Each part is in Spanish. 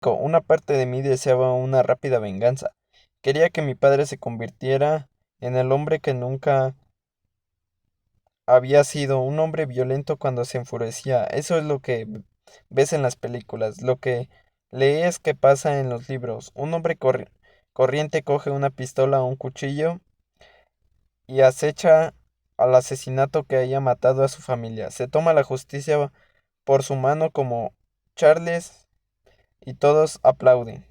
Una parte de mí deseaba una rápida venganza. Quería que mi padre se convirtiera en el hombre que nunca había sido, un hombre violento cuando se enfurecía. Eso es lo que ves en las películas, lo que lees que pasa en los libros. Un hombre corriente coge una pistola o un cuchillo y acecha al asesinato que haya matado a su familia. Se toma la justicia por su mano como Charles y todos aplauden.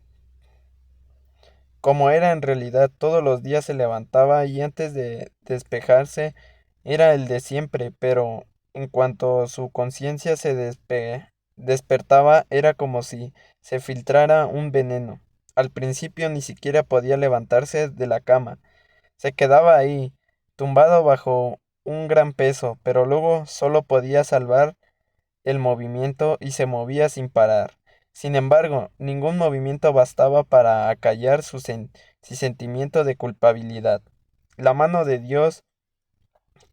Como era en realidad, todos los días se levantaba y antes de despejarse era el de siempre, pero en cuanto su conciencia se despertaba era como si se filtrara un veneno. Al principio ni siquiera podía levantarse de la cama. Se quedaba ahí, tumbado bajo un gran peso, pero luego solo podía salvar el movimiento y se movía sin parar. Sin embargo, ningún movimiento bastaba para acallar su sentimiento de culpabilidad. La mano de Dios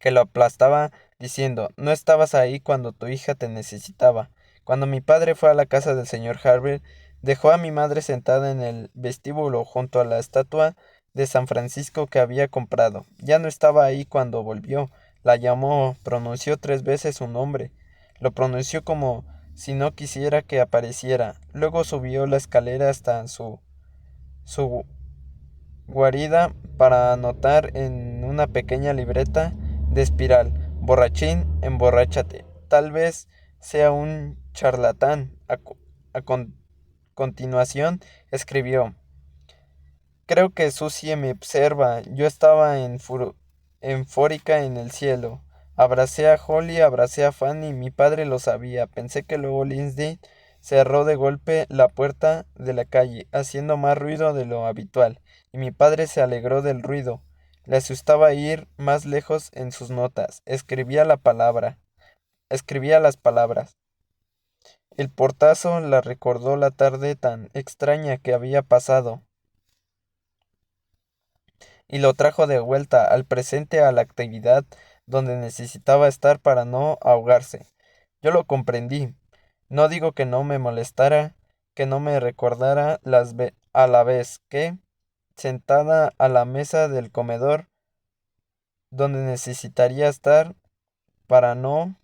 que lo aplastaba diciendo, no estabas ahí cuando tu hija te necesitaba. Cuando mi padre fue a la casa del señor Harvey, dejó a mi madre sentada en el vestíbulo junto a la estatua de San Francisco que había comprado. Ya no estaba ahí cuando volvió. La llamó, pronunció 3 veces su nombre. Lo pronunció como si no quisiera que apareciera. Luego subió la escalera hasta su guarida para anotar en una pequeña libreta de espiral, borrachín, emborráchate. Tal vez sea un charlatán. Continuación escribió, creo que Susie me observa. Yo estaba enfórica en el cielo. Abracé a Holly, abracé a Fanny, mi padre lo sabía. Pensé que luego Lindsay cerró de golpe la puerta de la calle, haciendo más ruido de lo habitual, y mi padre se alegró del ruido. Le asustaba ir más lejos en sus notas. Escribía las palabras. El portazo la recordó la tarde tan extraña que había pasado y lo trajo de vuelta al presente, a la actividad donde necesitaba estar para no ahogarse. Yo lo comprendí. No digo que no me molestara, que no me recordara a la vez que, sentada a la mesa del comedor, donde necesitaría estar para no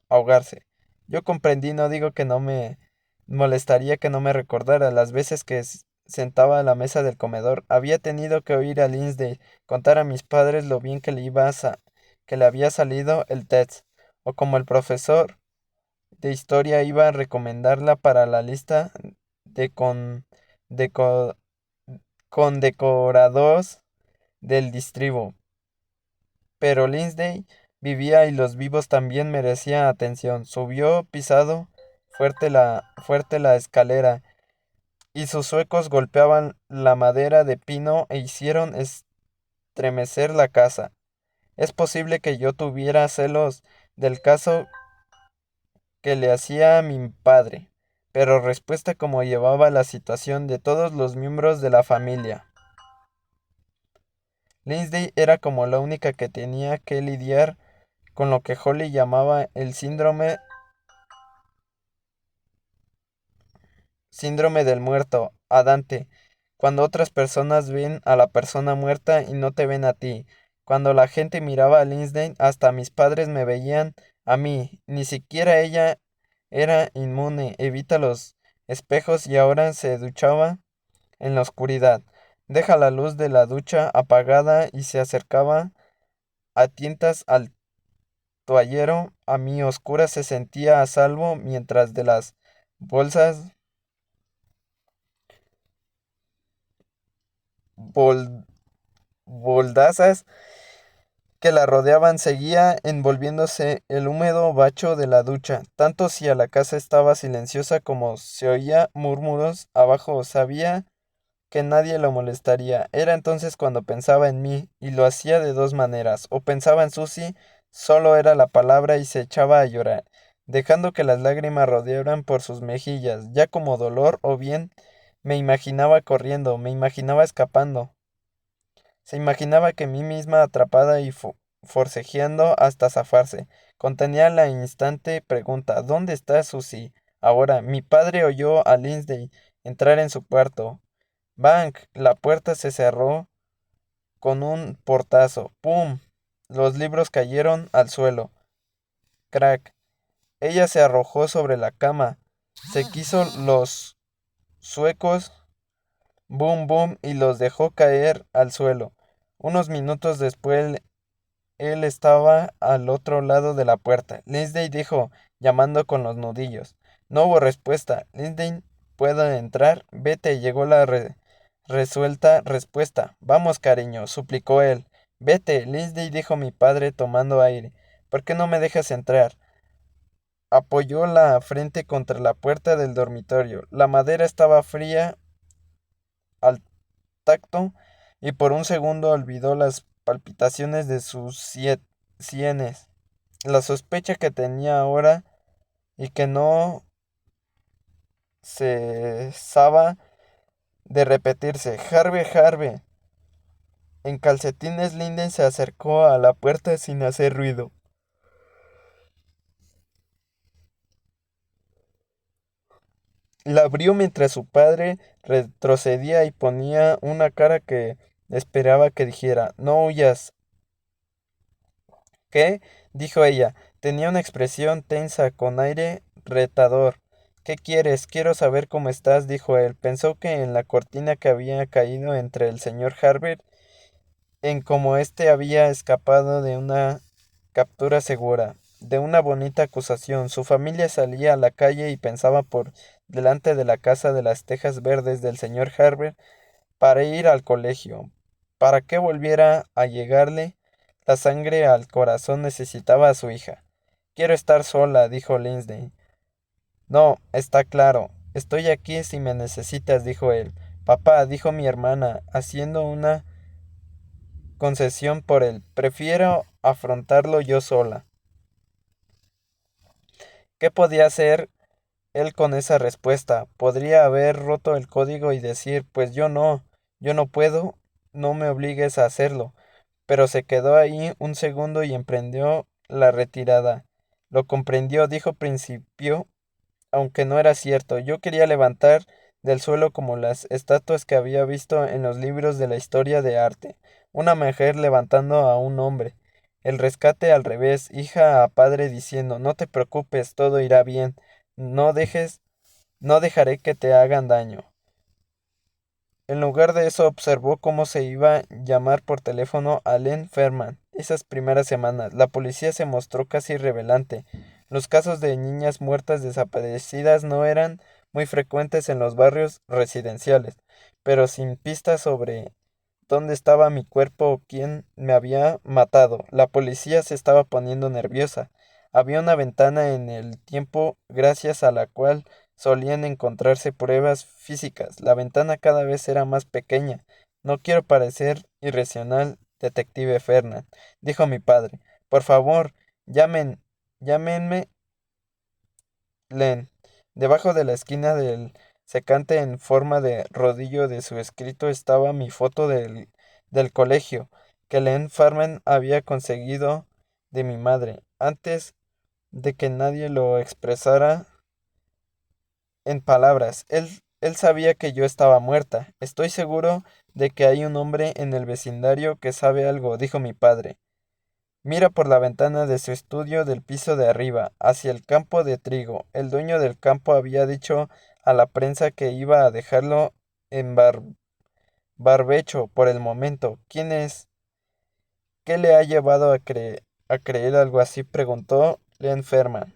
ahogarse. Yo comprendí, no digo que no me molestaría que no me recordara las veces que sentaba a la mesa del comedor. Había tenido que oír a Lindsay contar a mis padres lo bien que que le había salido el test, o como el profesor de historia iba a recomendarla para la lista de deco- condecorados del distribo. Pero Lindsay vivía y los vivos también merecían atención. Subió pisado fuerte la escalera, y sus suecos golpeaban la madera de pino e hicieron estremecer la casa. Es posible que yo tuviera celos del caso que le hacía a mi padre, pero respuesta como llevaba la situación de todos los miembros de la familia. Lindsay era como la única que tenía que lidiar con lo que Holly llamaba el síndrome del muerto, a Dante, cuando otras personas ven a la persona muerta y no te ven a ti. Cuando la gente miraba a Lindsay, hasta mis padres me veían a mí. Ni siquiera ella era inmune, evita los espejos y ahora se duchaba en la oscuridad. Deja la luz de la ducha apagada y se acercaba a tientas al toallero. A mí oscura se sentía a salvo mientras de las bolsas bol- boldazas que la rodeaban seguía envolviéndose el húmedo bacho de la ducha. Tanto si a la casa estaba silenciosa como se oía murmuros abajo, sabía que nadie lo molestaría. Era entonces cuando pensaba en mí, y lo hacía de dos maneras. O pensaba en Susie, solo era la palabra y se echaba a llorar, dejando que las lágrimas rodearan por sus mejillas, ya como dolor, o bien me imaginaba corriendo, me imaginaba escapando. Se imaginaba que mí misma atrapada y forcejeando hasta zafarse. Contenía la instante pregunta, ¿dónde está Susie? Ahora, mi padre oyó a Lindsay entrar en su cuarto. ¡Bang! La puerta se cerró con un portazo. ¡Pum! Los libros cayeron al suelo. Crack. Ella se arrojó sobre la cama. Se quiso los suecos. Boom, boom, y los dejó caer al suelo. Unos minutos después, él estaba al otro lado de la puerta. Lindsay dijo, llamando con los nudillos. No hubo respuesta. Lindsay, ¿puedo entrar? Vete, llegó la resuelta respuesta. Vamos, cariño, suplicó él. Vete, Lindsay, dijo mi padre tomando aire. ¿Por qué no me dejas entrar? Apoyó la frente contra la puerta del dormitorio. La madera estaba fría al tacto y por un segundo olvidó las palpitaciones de sus sienes. La sospecha que tenía ahora y que no cesaba de repetirse. Harvey, Harvey. En calcetines, Linden se acercó a la puerta sin hacer ruido. La abrió mientras su padre retrocedía y ponía una cara que esperaba que dijera, no huyas. ¿Qué? Dijo ella. Tenía una expresión tensa, con aire retador. ¿Qué quieres? Quiero saber cómo estás, dijo él. Pensó que en la cortina que había caído entre el señor Harbert, en cómo éste había escapado de una captura segura, de una bonita acusación. Su familia salía a la calle y pensaba por delante de la casa de las tejas verdes del señor Harbert para ir al colegio. Para que volviera a llegarle la sangre al corazón necesitaba a su hija. Quiero estar sola, dijo Lindsay. No, está claro. Estoy aquí si me necesitas, dijo él. Papá, dijo mi hermana, haciendo una concesión por él. Prefiero afrontarlo yo sola. ¿Qué podía hacer él con esa respuesta? Podría haber roto el código y decir, pues yo no puedo, no me obligues a hacerlo. Pero se quedó ahí un segundo y emprendió la retirada. Lo comprendió, dijo principio, aunque no era cierto. Yo quería levantar del suelo como las estatuas que había visto en los libros de la historia de arte. Una mujer levantando a un hombre. El rescate al revés, hija a padre diciendo, no te preocupes, todo irá bien. No dejes, no dejaré que te hagan daño. En lugar de eso, observó cómo se iba a llamar por teléfono a Len Ferman. Esas primeras semanas, la policía se mostró casi irrelevante. Los casos de niñas muertas desaparecidas no eran muy frecuentes en los barrios residenciales, pero sin pistas sobre dónde estaba mi cuerpo o quién me había matado. La policía se estaba poniendo nerviosa. Había una ventana en el tiempo gracias a la cual solían encontrarse pruebas físicas. La ventana cada vez era más pequeña. No quiero parecer irracional, detective Fernand, dijo mi padre. Por favor, llámenme Len. Debajo de la esquina del secante en forma de rodillo de su escrito estaba mi foto del colegio que Len Farman había conseguido de mi madre, antes de que nadie lo expresara en palabras. Él sabía que yo estaba muerta. Estoy seguro de que hay un hombre en el vecindario que sabe algo, dijo mi padre. Mira por la ventana de su estudio del piso de arriba, hacia el campo de trigo. El dueño del campo había dicho a la prensa que iba a dejarlo en barbecho por el momento. ¿Quién es? ¿Qué le ha llevado a creer algo así? Preguntó la enferma.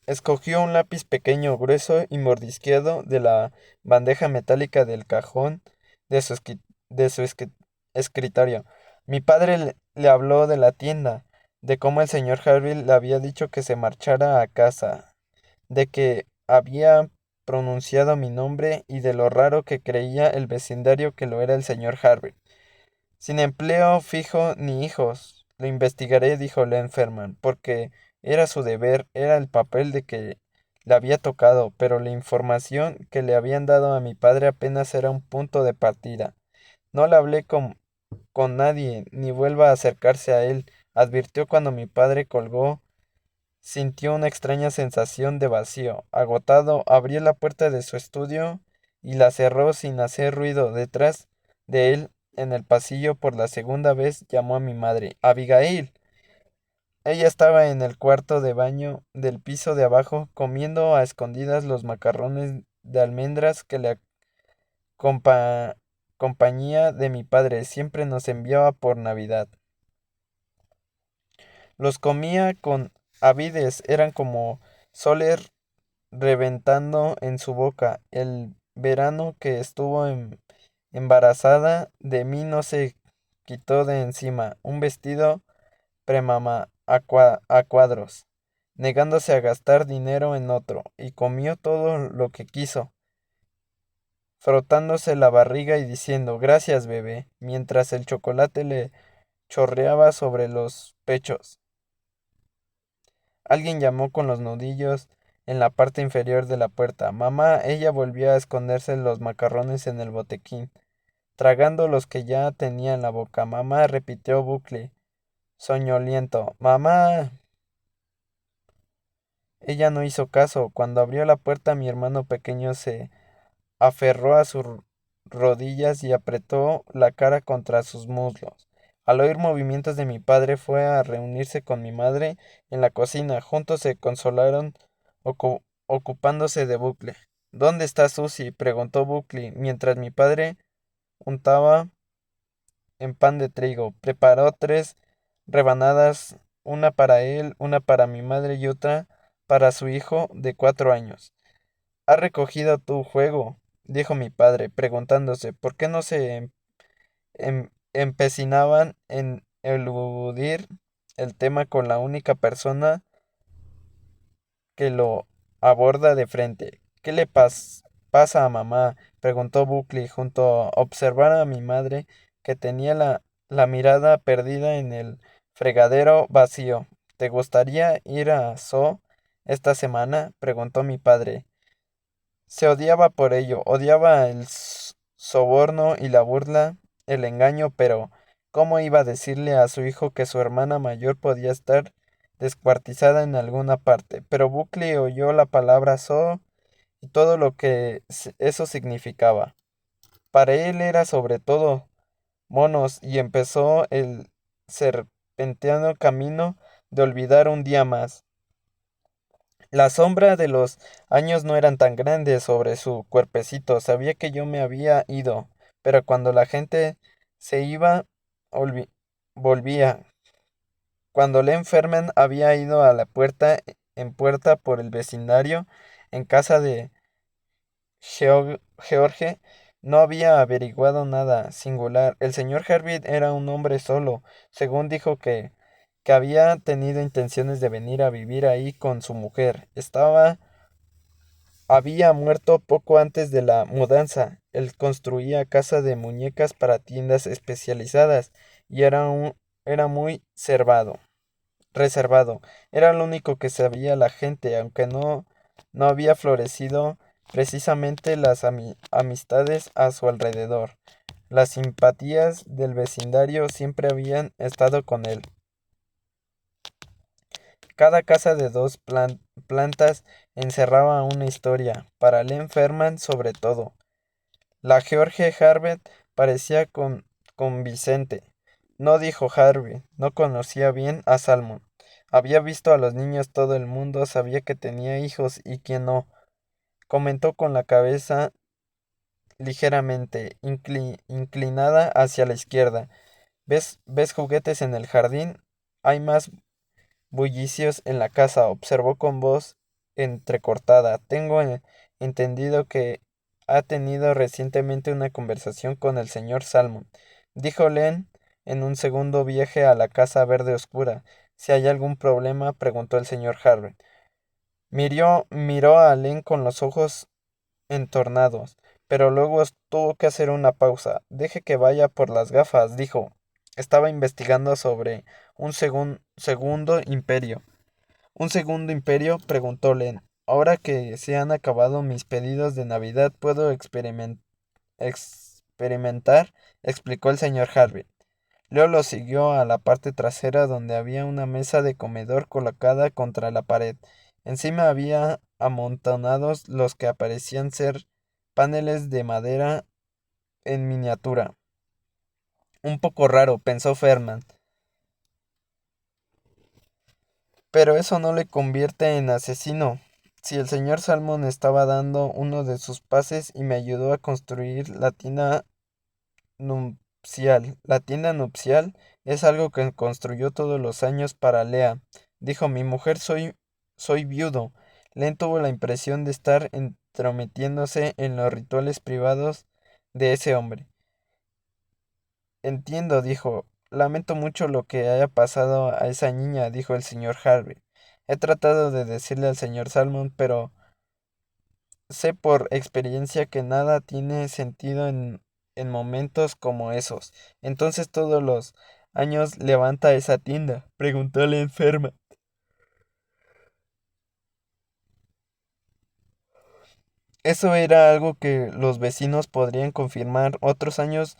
Escogió un lápiz pequeño, grueso y mordisqueado de la bandeja metálica del cajón de su, de su escritorio. Mi padre le habló de la tienda, de cómo el señor Harvey le había dicho que se marchara a casa, de que había pronunciado mi nombre y de lo raro que creía el vecindario que lo era el señor Harvey. Sin empleo fijo ni hijos. Lo investigaré, dijo Len Ferman, porque era su deber, era el papel de que le había tocado, pero la información que le habían dado a mi padre apenas era un punto de partida. No le hablé con nadie, ni vuelva a acercarse a él, advirtió cuando mi padre colgó. Sintió una extraña sensación de vacío. Agotado, abrió la puerta de su estudio y la cerró sin hacer ruido. Detrás de él, en el pasillo, por la segunda vez, llamó a mi madre. Abigail. Ella estaba en el cuarto de baño del piso de abajo, comiendo a escondidas los macarrones de almendras que la compa- compañía de mi padre siempre nos enviaba por Navidad. Los comía con avidez, eran como soles reventando en su boca. El verano que estuvo embarazada de mí no se quitó de encima un vestido premama a cuadros, negándose a gastar dinero en otro, y comió todo lo que quiso, frotándose la barriga y diciendo gracias, bebé, mientras el chocolate le chorreaba sobre los pechos. Alguien llamó con los nudillos en la parte inferior de la puerta. Mamá, ella volvió a esconderse los macarrones en el botequín, tragando los que ya tenía en la boca. Mamá, repitió Buckley, soñoliento. Mamá. Ella no hizo caso. Cuando abrió la puerta, mi hermano pequeño se aferró a sus rodillas y apretó la cara contra sus muslos. Al oír movimientos de mi padre, fue a reunirse con mi madre en la cocina. Juntos se consolaron ocupándose de Buckley. ¿Dónde está Susie?, preguntó Buckley, mientras mi padre untaba en pan de trigo. Preparó 3 rebanadas, una para él, una para mi madre y otra para su hijo de 4 años. ¿Has recogido tu juego?, dijo mi padre, preguntándose por qué no se empecinaban en eludir el tema con la única persona que lo aborda de frente. ¿Qué le pasa a mamá?, preguntó Buckley, junto a observar a mi madre, que tenía la mirada perdida en el fregadero vacío. ¿Te gustaría ir a Zoo esta semana?, preguntó mi padre. Se odiaba por ello, odiaba el soborno y la burla, el engaño, pero ¿cómo iba a decirle a su hijo que su hermana mayor podía estar descuartizada en alguna parte? Pero Buckley oyó la palabra zoo y todo lo que eso significaba. Para él era sobre todo monos, y empezó el serpenteano camino de olvidar un día más. La sombra de los años no eran tan grandes sobre su cuerpecito. Sabía que yo me había ido, pero cuando la gente se iba, volvía. Cuando Len Ferman había ido a la puerta en puerta por el vecindario, en casa de George, no había averiguado nada singular. El señor Herbert era un hombre solo, según dijo que había tenido intenciones de venir a vivir ahí con su mujer. Había muerto poco antes de la mudanza. Él construía casa de muñecas para tiendas especializadas y era muy reservado. Era lo único que sabía la gente, aunque no había florecido precisamente las amistades a su alrededor. Las simpatías del vecindario siempre habían estado con él. Cada casa de 2 plantas encerraba una historia, para Len Ferman sobre todo. La George Harvey parecía convincente. No, dijo Harvey, no conocía bien a Salmon. Había visto a los niños, todo el mundo sabía que tenía hijos, y quién no. Comentó con la cabeza ligeramente inclinada hacia la izquierda. ¿Ves juguetes en el jardín? Hay más bullicios en la casa, observó con voz entrecortada. Tengo entendido que ha tenido recientemente una conversación con el señor Salmon, dijo Len en un segundo viaje a la casa verde oscura. Si hay algún problema, preguntó el señor Harvey. Miró a Len con los ojos entornados, pero luego tuvo que hacer una pausa. Deje que vaya por las gafas, dijo. Estaba investigando sobre un segundo imperio. ¿Un segundo imperio?, preguntó Len. Ahora que se han acabado mis pedidos de Navidad, puedo experimentar, explicó el señor Harvey. Leo lo siguió a la parte trasera, donde había una mesa de comedor colocada contra la pared. Encima había amontonados los que parecían ser paneles de madera en miniatura. Un poco raro, pensó Ferman, pero eso no le convierte en asesino. Si el señor Salmon estaba dando uno de sus pases y me ayudó a construir la tienda nupcial es algo que construyó todos los años para Lea. Dijo, mi mujer soy viudo. Len tuvo la impresión de estar entrometiéndose en los rituales privados de ese hombre. Entiendo, dijo. Lamento mucho lo que haya pasado a esa niña, dijo el señor Harvey. He tratado de decirle al señor Salmon, pero sé por experiencia que nada tiene sentido en momentos como esos. Entonces todos los años levanta esa tienda, preguntó la enferma. Eso era algo que los vecinos podrían confirmar otros años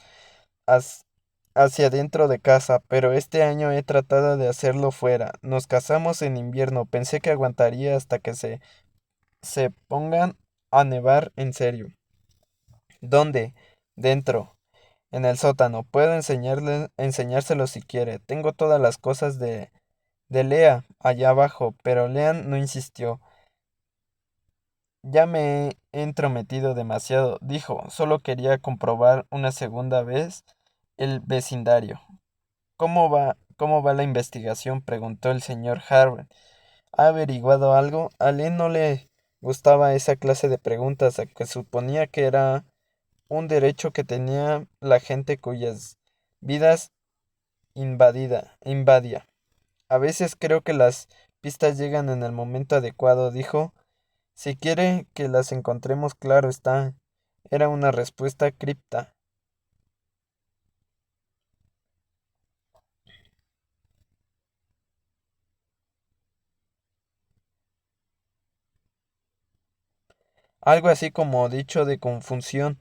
has- hacia dentro de casa, pero este año he tratado de hacerlo fuera. Nos casamos en invierno, pensé que aguantaría hasta que se pongan a nevar en serio. ¿Dónde? Dentro. En el sótano. Puedo enseñárselo si quiere. Tengo todas las cosas de Lea allá abajo, pero Lean no insistió. Ya me he entrometido demasiado, dijo. Solo quería comprobar una segunda vez el vecindario. Cómo va la investigación? Preguntó el señor Harvard. ¿Ha averiguado algo? A Lean no le gustaba esa clase de preguntas, a que suponía que era un derecho que tenía la gente cuyas vidas invadía. A veces creo que las pistas llegan en el momento adecuado, dijo. Si quiere que las encontremos, claro está. Era una respuesta cripta. Algo así como dicho de confusión,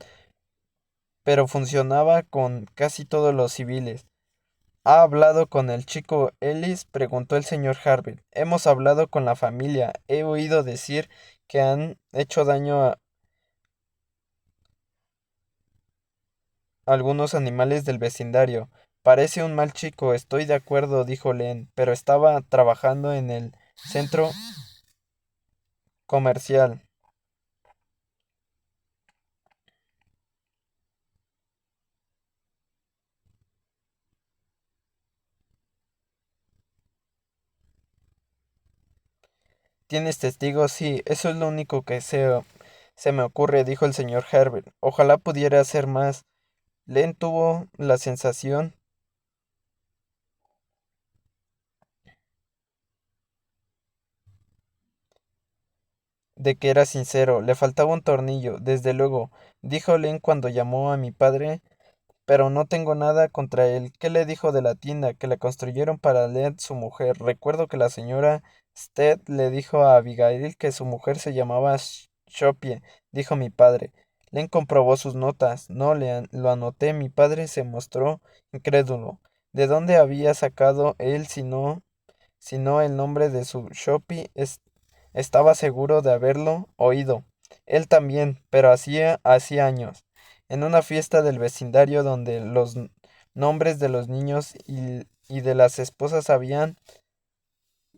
pero funcionaba con casi todos los civiles. ¿Ha hablado con el chico Ellis? Preguntó el señor Harvey. Hemos hablado con la familia. He oído decir que han hecho daño a algunos animales del vecindario. Parece un mal chico, estoy de acuerdo, dijo Len, pero estaba trabajando en el centro comercial. ¿Tienes testigos? Sí, eso es lo único que se me ocurre, dijo el señor Herbert. Ojalá pudiera hacer más. Len tuvo la sensación de que era sincero. Le faltaba un tornillo, desde luego, dijo Len cuando llamó a mi padre. Pero no tengo nada contra él. ¿Qué le dijo de la tienda que le construyeron para Led, su mujer? Recuerdo que la señora Stead le dijo a Abigail que su mujer se llamaba Shopie, dijo mi padre. Len comprobó sus notas. No, lo anoté. Mi padre se mostró incrédulo. ¿De dónde había sacado él si no el nombre de su Shopee? Estaba seguro de haberlo oído. Él también, pero hacía años en una fiesta del vecindario donde los nombres de los niños y de las esposas habían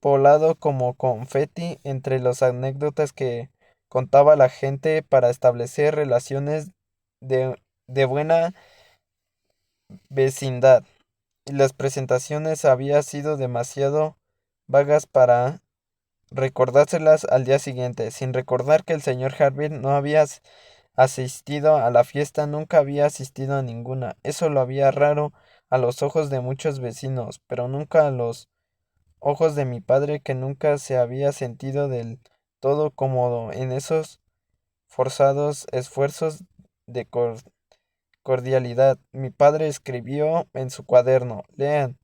volado como confeti entre las anécdotas que contaba la gente para establecer relaciones de buena vecindad. Y las presentaciones habían sido demasiado vagas para recordárselas al día siguiente, sin recordar que el señor Harvey no había asistido a la fiesta, nunca había asistido a ninguna. Eso lo había raro a los ojos de muchos vecinos, pero nunca a los ojos de mi padre, que nunca se había sentido del todo cómodo en esos forzados esfuerzos de cordialidad. Mi padre escribió en su cuaderno, lean,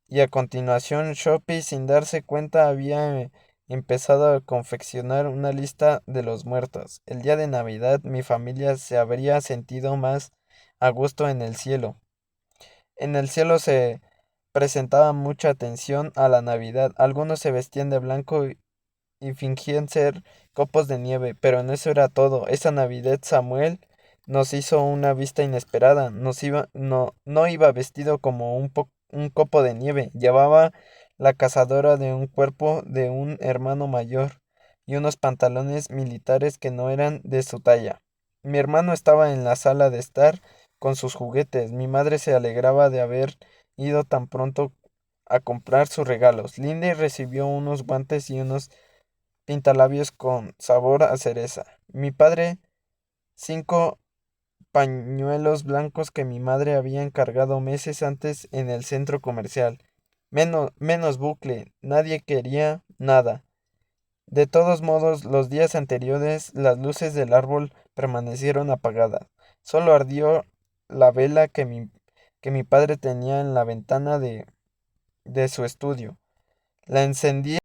y a continuación Shopee, sin darse cuenta, había empezado a confeccionar una lista de los muertos. El día de Navidad mi familia se habría sentido más a gusto en el cielo. En el cielo se prestaba mucha atención a la Navidad. Algunos se vestían de blanco y fingían ser copos de nieve, pero no eso era todo. Esa Navidad Samuel nos hizo una vista inesperada. No iba vestido como un copo de nieve, llevaba la cazadora de un cuerpo de un hermano mayor y unos pantalones militares que no eran de su talla. Mi hermano estaba en la sala de estar con sus juguetes. Mi madre se alegraba de haber ido tan pronto a comprar sus regalos. Lindy recibió unos guantes y unos pintalabios con sabor a cereza. Mi padre, 5 pañuelos blancos que mi madre había encargado meses antes en el centro comercial. Menos bucle, nadie quería nada. De todos modos, los días anteriores las luces del árbol permanecieron apagadas. Solo ardió la vela que mi padre tenía en la ventana de su estudio. La encendí